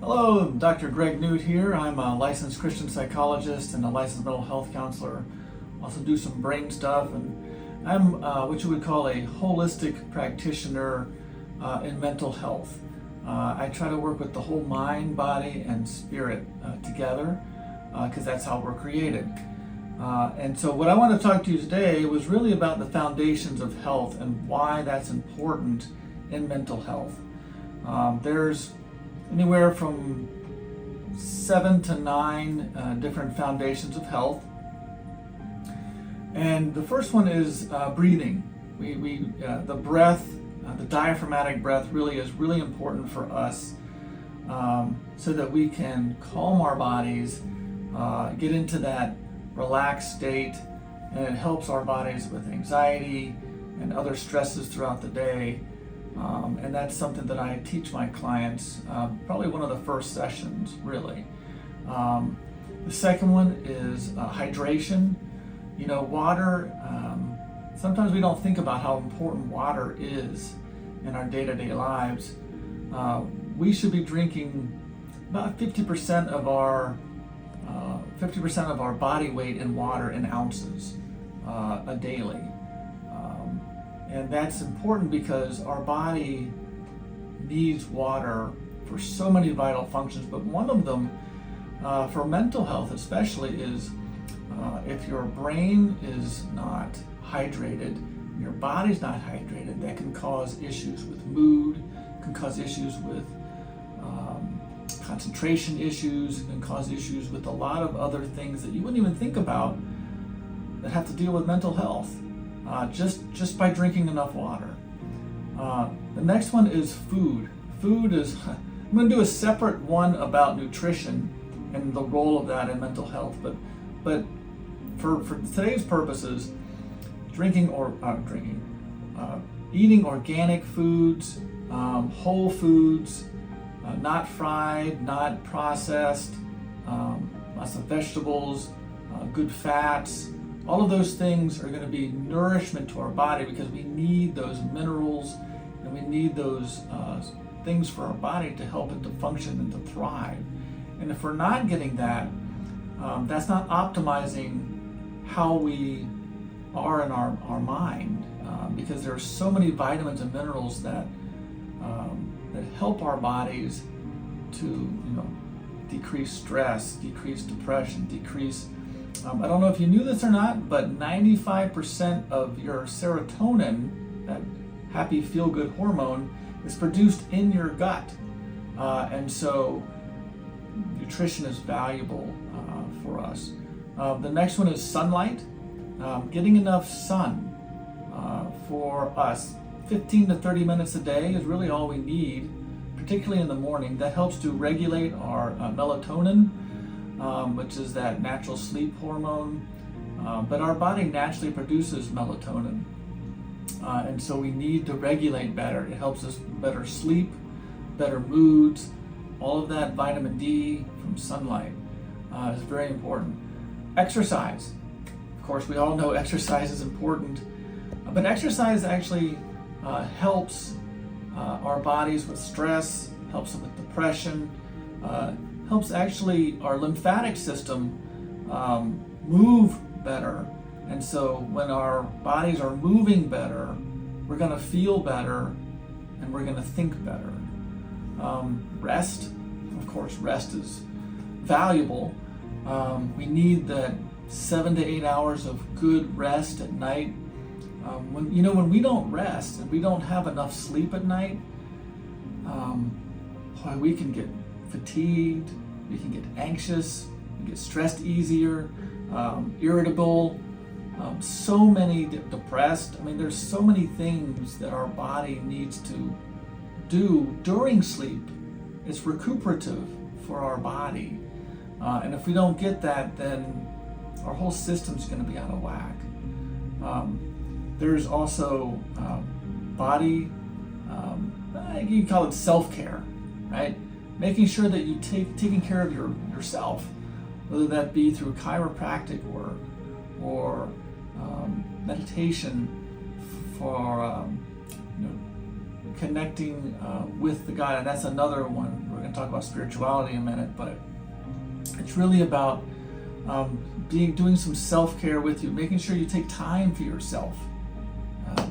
Hello, Dr. Greg Nute here. I'm a licensed Christian psychologist and a licensed mental health counselor. Also do some brain stuff, and I'm what you would call a holistic practitioner in mental health. I try to work with the whole mind, body, and spirit together because that's how we're created. And so what I want to talk to you today was really about the foundations of health and why that's important in mental health. There's anywhere from 7 to 9 different foundations of health. And the first one is breathing. The breath, the diaphragmatic breath really is really important for us so that we can calm our bodies, get into that relaxed state, and it helps our bodies with anxiety and other stresses throughout the day. And that's something that I teach my clients, probably one of the first sessions, really. The second one is hydration. You know, water, sometimes we don't think about how important water is in our day-to-day lives. We should be drinking about 50% of our body weight in water in ounces daily. And that's important because our body needs water for so many vital functions, but one of them, for mental health especially, is if your brain is not hydrated, your body's not hydrated, that can cause issues with mood, can cause issues with concentration issues, can cause issues with a lot of other things that you wouldn't even think about that have to deal with mental health. Just by drinking enough water. The next one is food. Food is, I'm going to do a separate one about nutrition and the role of that in mental health, but for today's purposes, eating organic foods, whole foods, not fried, not processed, lots of vegetables, good fats. All of those things are going to be nourishment to our body because we need those minerals and we need those things for our body to help it to function and to thrive. And if we're not getting that, that's not optimizing how we are in our mind because there are so many vitamins and minerals that help our bodies to decrease stress, decrease depression, decrease I don't know if you knew this or not, but 95% of your serotonin, that happy feel-good hormone, is produced in your gut. And so nutrition is valuable for us. The next one is sunlight. Getting enough sun for us. 15 to 30 minutes a day is really all we need, particularly in the morning. That helps to regulate our melatonin, which is that natural sleep hormone, but our body naturally produces melatonin, and so we need to regulate better. It helps us better sleep, better moods. All of that vitamin D from sunlight is very important. Exercise. Of course, we all know exercise is important, but exercise actually helps our bodies with stress, helps with depression, helps actually our lymphatic system move better. And so when our bodies are moving better, we're going to feel better and we're going to think better. Rest, of course, rest is valuable. We need that 7 to 8 hours of good rest at night. When we don't rest and we don't have enough sleep at night, we can get fatigued, we can get anxious, we get stressed easier, irritable, so many depressed. I mean, there's so many things that our body needs to do during sleep. It's recuperative for our body. And if we don't get that, then our whole system's going to be out of whack. There's also body, you call it self-care, right? Making sure that you taking care of yourself, whether that be through chiropractic work or meditation for connecting with the God. And that's another one we're going going to talk about spirituality in a minute, but it's really about doing some self-care with you, making sure you take time for yourself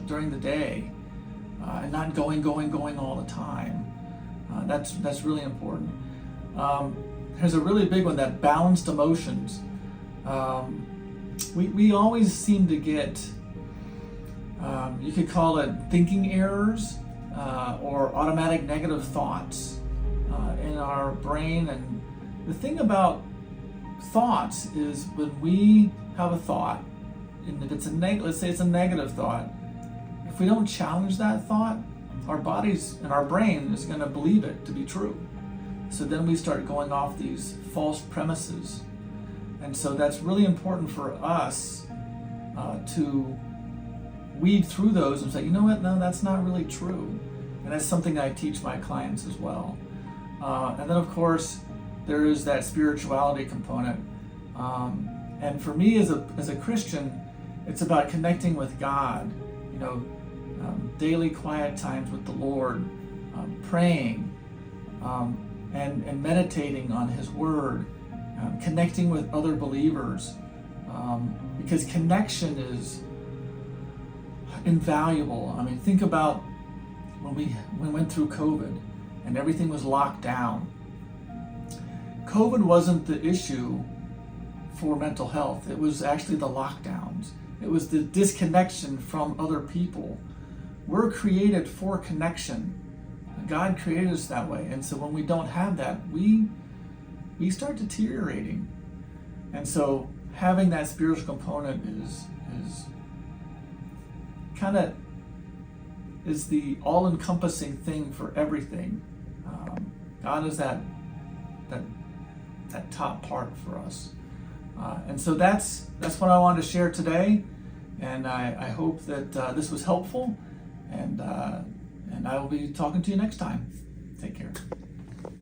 during the day, and not going all the time. That's really important. There's a really big one, that balanced emotions. We always seem to get, you could call it thinking errors, or automatic negative thoughts in our brain. And the thing about thoughts is, when we have a thought, and if it's let's say it's a negative thought, if we don't challenge that thought, our bodies and our brain is going to believe it to be true. So then we start going off these false premises. And so that's really important for us to weed through those and say, you know what, no, that's not really true. And that's something I teach my clients as well. And then, of course, there is that spirituality component. And for me as a Christian, it's about connecting with God, daily quiet times with the Lord, praying, and meditating on His Word, connecting with other believers, because connection is invaluable. I mean, think about when we went through COVID and everything was locked down. COVID wasn't the issue for mental health. It was actually the lockdowns. It was the disconnection from other people. We're created for connection. God created us that way. And so when we don't have that, we start deteriorating. And so having that spiritual component is kind of the all-encompassing thing for everything. God is that top part for us. And so that's what I wanted to share today. And I hope that this was helpful. And I will be talking to you next time. Take care.